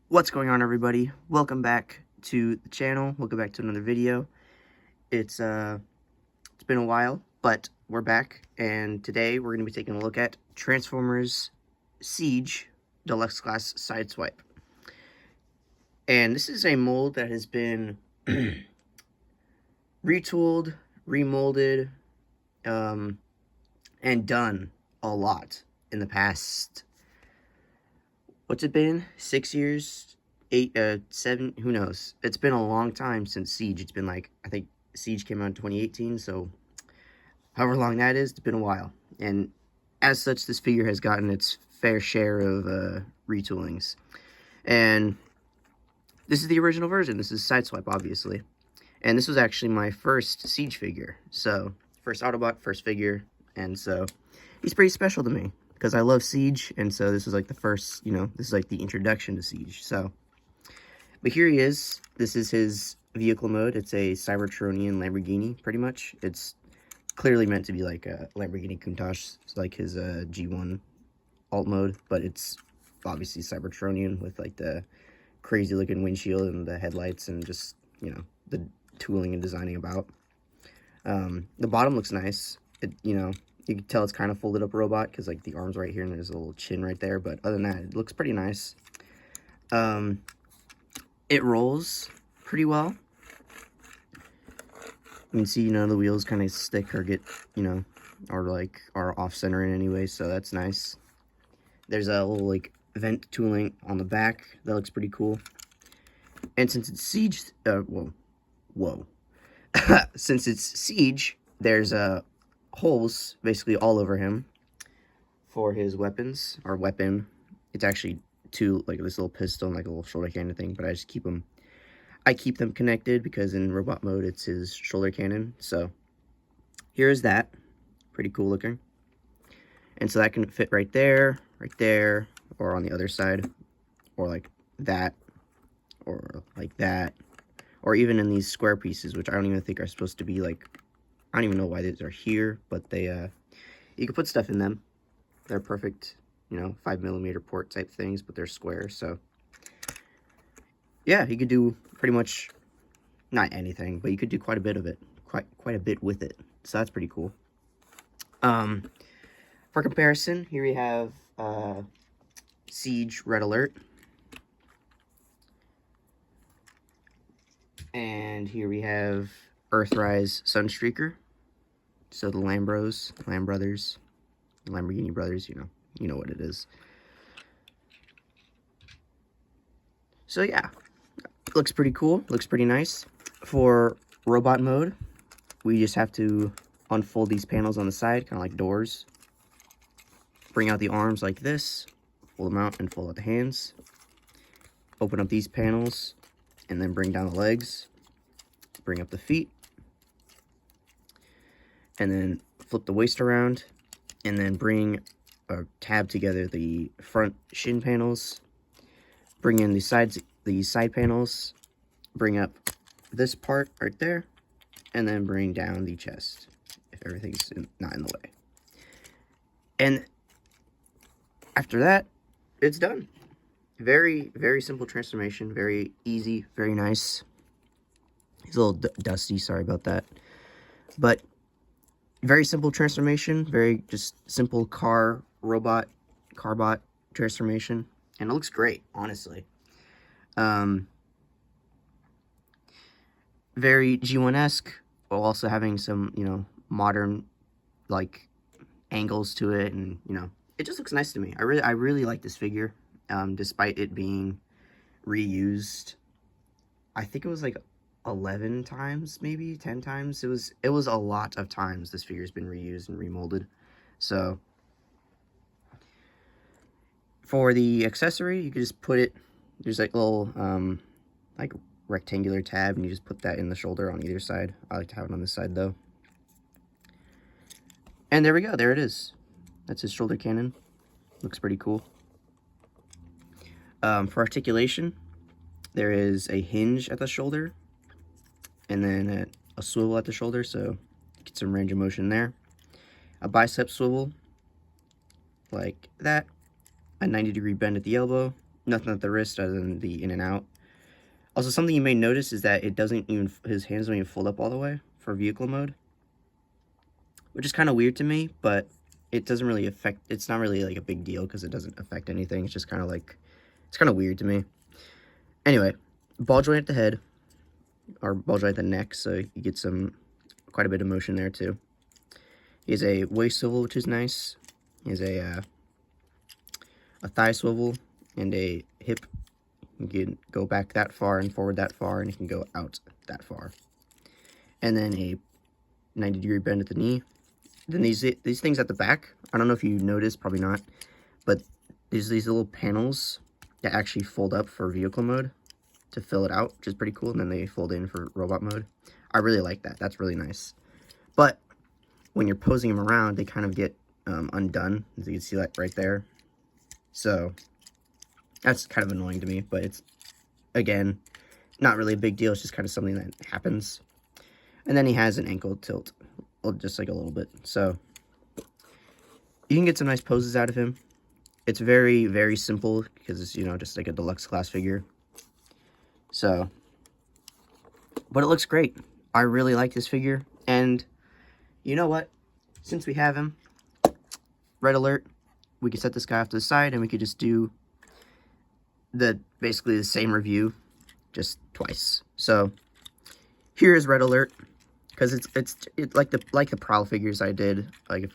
What's going on, everybody? Welcome back to the channel. Welcome back to another video. It's been a while, but we're back, and today we're going to be taking a look at Transformers Siege Deluxe Class Sideswipe. And this is a mold that has been retooled, remolded, and done a lot in the past. What's it been? 6 years? 8, 7, who knows? It's been a long time since Siege. It's been like, I think Siege came out in 2018, so however long that is, it's been a while. And as such, this figure has gotten its fair share of retoolings. And this is the original version. This is Sideswipe, obviously. And this was actually my first Siege figure. So, first Autobot, first figure. And so, he's pretty special to me, because I love Siege, and so this is like the first, this is like the introduction to Siege. So, but here he is. This is his vehicle mode. It's a Cybertronian Lamborghini, pretty much. It's clearly meant to be like a Lamborghini Countach. It's like his G1 alt mode, but it's obviously Cybertronian with like the crazy looking windshield and the headlights and just, the tooling and designing about. The bottom looks nice. You can tell it's kind of folded up robot because like the arm's right here and there's a little chin right there. But other than that, it looks pretty nice. It rolls pretty well. You can see, the wheels kind of stick or get, are off center in any way, so that's nice. There's a little like vent tooling on the back that looks pretty cool. And since it's Siege, since it's Siege, there's holes basically all over him for his weapons, or weapon. It's actually two, like this little pistol and like a little shoulder cannon thing, but I just keep them connected because in robot mode it's his shoulder cannon. So here's that, pretty cool looking. And so that can fit right there, or on the other side, or like that, or like that, or even in these square pieces, which I don't even think are supposed to be like, I don't even know why these are here, but they, you can put stuff in them. They're perfect, 5mm port type things, but they're square, so. Yeah, you could do pretty much, not anything, but you could do quite a bit of it, quite a bit with it, so that's pretty cool. For comparison, here we have, Siege Red Alert. And here we have Earthrise Sunstreaker. So the Lamb Brothers, Lamborghini Brothers, you know what it is. So yeah, looks pretty cool, looks pretty nice. For robot mode, we just have to unfold these panels on the side, kind of like doors. Bring out the arms like this, fold them out and fold out the hands. Open up these panels, and then bring down the legs. Bring up the feet. And then flip the waist around, and then bring or tab together the front shin panels. Bring in the side panels. Bring up this part right there, and then bring down the chest if everything's not in the way. And after that, it's done. Very, very simple transformation. Very easy, very nice. He's a little dusty, sorry about that. But very simple transformation. Very just simple carbot transformation. And it looks great, honestly. Very G1-esque, while also having some, modern, like, angles to it. And, it just looks nice to me. I really like this figure, despite it being reused. I think it was like 11 times, maybe 10 times. It was a lot of times this figure's been reused and remolded. So for the accessory, you can just put it, there's like a little like rectangular tab, and you just put that in the shoulder on either side. I like to have it on this side though. And there we go, there it is. That's his shoulder cannon. Looks pretty cool. For articulation, there is a hinge at the shoulder, and then a swivel at the shoulder, so get some range of motion there. A bicep swivel, like that. A 90-degree bend at the elbow, Nothing at the wrist other than the in and out. Also, something you may notice is that it doesn't even, his hands don't even fold up all the way for vehicle mode, which is kind of weird to me, but it doesn't really affect, it's not really like a big deal because it doesn't affect anything. It's just kind of like, it's kind of weird to me. Anyway, ball joint at the head, or ball joint at the neck, so you get quite a bit of motion there too. He has a waist swivel, which is nice. He has a thigh swivel and a hip. You can go back that far and forward that far, and you can go out that far. And then a 90-degree bend at the knee. Then these things at the back, I don't know if you noticed, probably not, but there's these little panels that actually fold up for vehicle mode to fill it out, which is pretty cool, and then they fold in for robot mode. I really like that. That's really nice. But when you're posing them around, they kind of get undone, as you can see that right there. So that's kind of annoying to me, but it's, again, not really a big deal. It's just kind of something that happens. And then he has an ankle tilt, well, just like a little bit. So you can get some nice poses out of him. It's very, very simple because it's, you know, just like a deluxe class figure. So, but it looks great. I really like this figure. And you know what? Since we have him, red alert, we can set this guy off to the side and we could just do basically the same review, just twice. So here is red alert, because it's like the Prowl figures I did like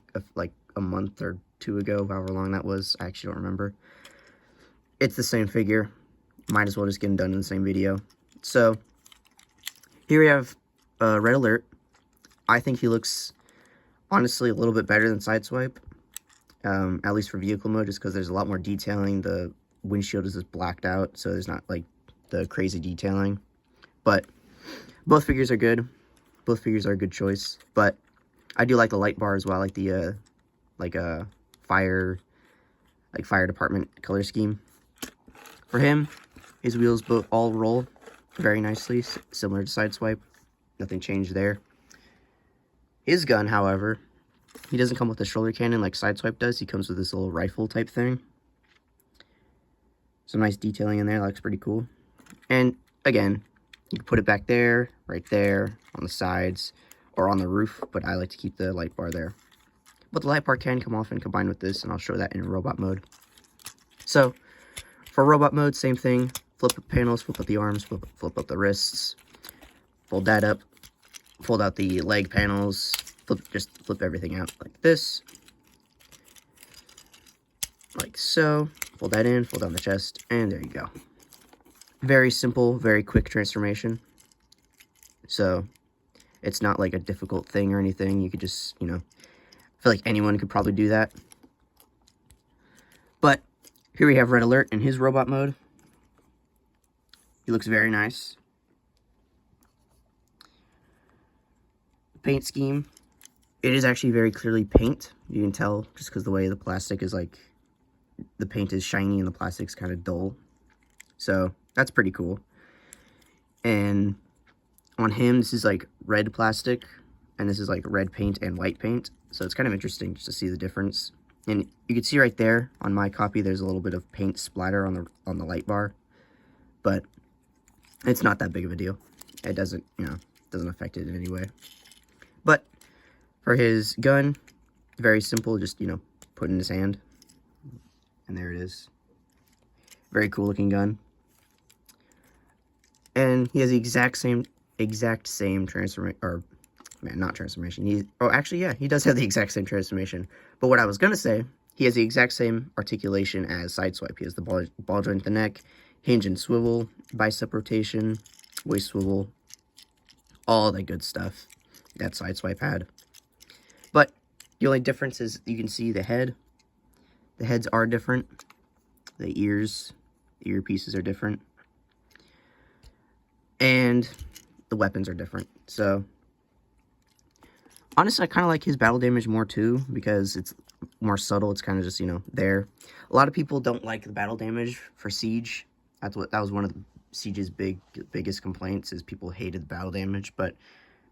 a month or two ago, however long that was. I actually don't remember. It's the same figure. Might as well just get them done in the same video. So here we have red alert. I think he looks honestly a little bit better than Sideswipe, at least for vehicle mode, just because there's a lot more detailing. The windshield is just blacked out, so there's not like the crazy detailing. But both figures are good. Both figures are a good choice. But I do like the light bar as well. I like the fire department color scheme. For him, his wheels all roll very nicely, similar to Sideswipe. Nothing changed there. His gun, however, he doesn't come with a shoulder cannon like Sideswipe does. He comes with this little rifle type thing. Some nice detailing in there. That looks pretty cool. And again, you can put it back there, right there, on the sides, or on the roof, but I like to keep the light bar there. But the light bar can come off and combine with this, and I'll show that in robot mode. So, for robot mode, same thing. Flip the panels, flip up the arms, flip up the wrists, fold that up, fold out the leg panels, just flip everything out like this. Like so. Fold that in, fold down the chest, and there you go. Very simple, very quick transformation. So, it's not like a difficult thing or anything. You could just, you know, I feel like anyone could probably do that. But, here we have Red Alert in his robot mode. He looks very nice. Paint scheme. It is actually very clearly paint. You can tell just because the way the plastic is like, the paint is shiny and the plastic's kind of dull. So, that's pretty cool. And on him, this is like red plastic, and this is like red paint and white paint. So it's kind of interesting just to see the difference. And you can see right there on my copy, there's a little bit of paint splatter on the light bar, but it's not that big of a deal. It doesn't, you know, doesn't affect it in any way. But for his gun, very simple, just, you know, put in his hand. And there it is. Very cool looking gun. And he has the exact same transformation, or, man, not transformation. Actually, yeah, he does have the exact same transformation. But what I was going to say, he has the exact same articulation as Sideswipe. He has the ball joint at the neck, hinge and swivel, bicep rotation, waist swivel, all that good stuff that Sideswipe had. But the only difference is you can see the head. The heads are different. The earpieces are different. And the weapons are different. So, honestly, I kind of like his battle damage more too, because it's more subtle. It's kind of just, you know, there. A lot of people don't like the battle damage for Siege. That was one of Siege's biggest complaints, is people hated the battle damage. But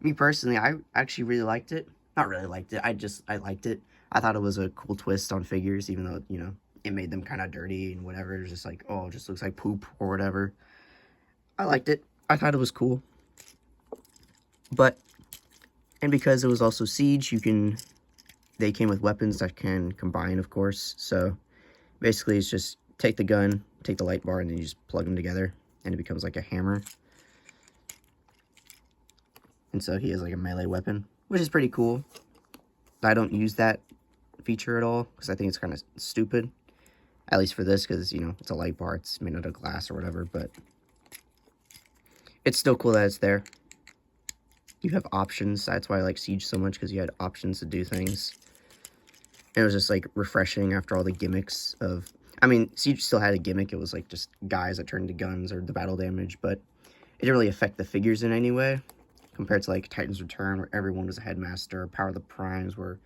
me personally, I actually really liked it. Not really liked it. I liked it. I thought it was a cool twist on figures, even though, you know, it made them kind of dirty and whatever. It was just like, oh, it just looks like poop or whatever. I liked it. I thought it was cool. But, and because it was also Siege, they came with weapons that can combine, of course. So, basically, it's just take the gun, take the light bar, and then you just plug them together, and it becomes like a hammer. And so he has like a melee weapon, which is pretty cool. I don't use that feature at all, because I think it's kind of stupid. At least for this, because, you know, it's a light bar, it's made out of glass or whatever, but it's still cool that it's there. You have options. That's why I like Siege so much, because you had options to do things. And it was just, like, refreshing after all the gimmicks of... I mean, Siege still had a gimmick. It was, like, just guys that turned into guns or the battle damage, but it didn't really affect the figures in any way, compared to, like, Titan's Return, where everyone was a headmaster, Power of the Primes, where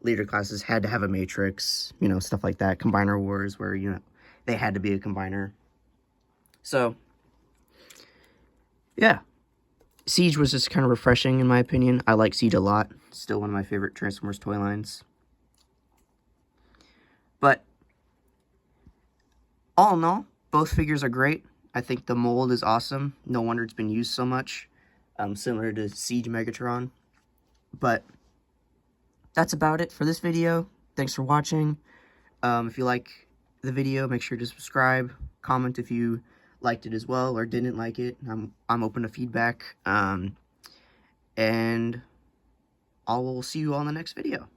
leader classes had to have a matrix, you know, stuff like that. Combiner Wars, where, you know, they had to be a combiner. So, yeah. Siege was just kind of refreshing, in my opinion. I like Siege a lot. Still one of my favorite Transformers toy lines. But, all in all, both figures are great. I think the mold is awesome. No wonder it's been used so much. Similar to Siege Megatron. But, that's about it for this video. Thanks for watching. If you like the video, make sure to subscribe. Comment if you liked it as well or didn't like it. I'm open to feedback. And I will see you all in the next video.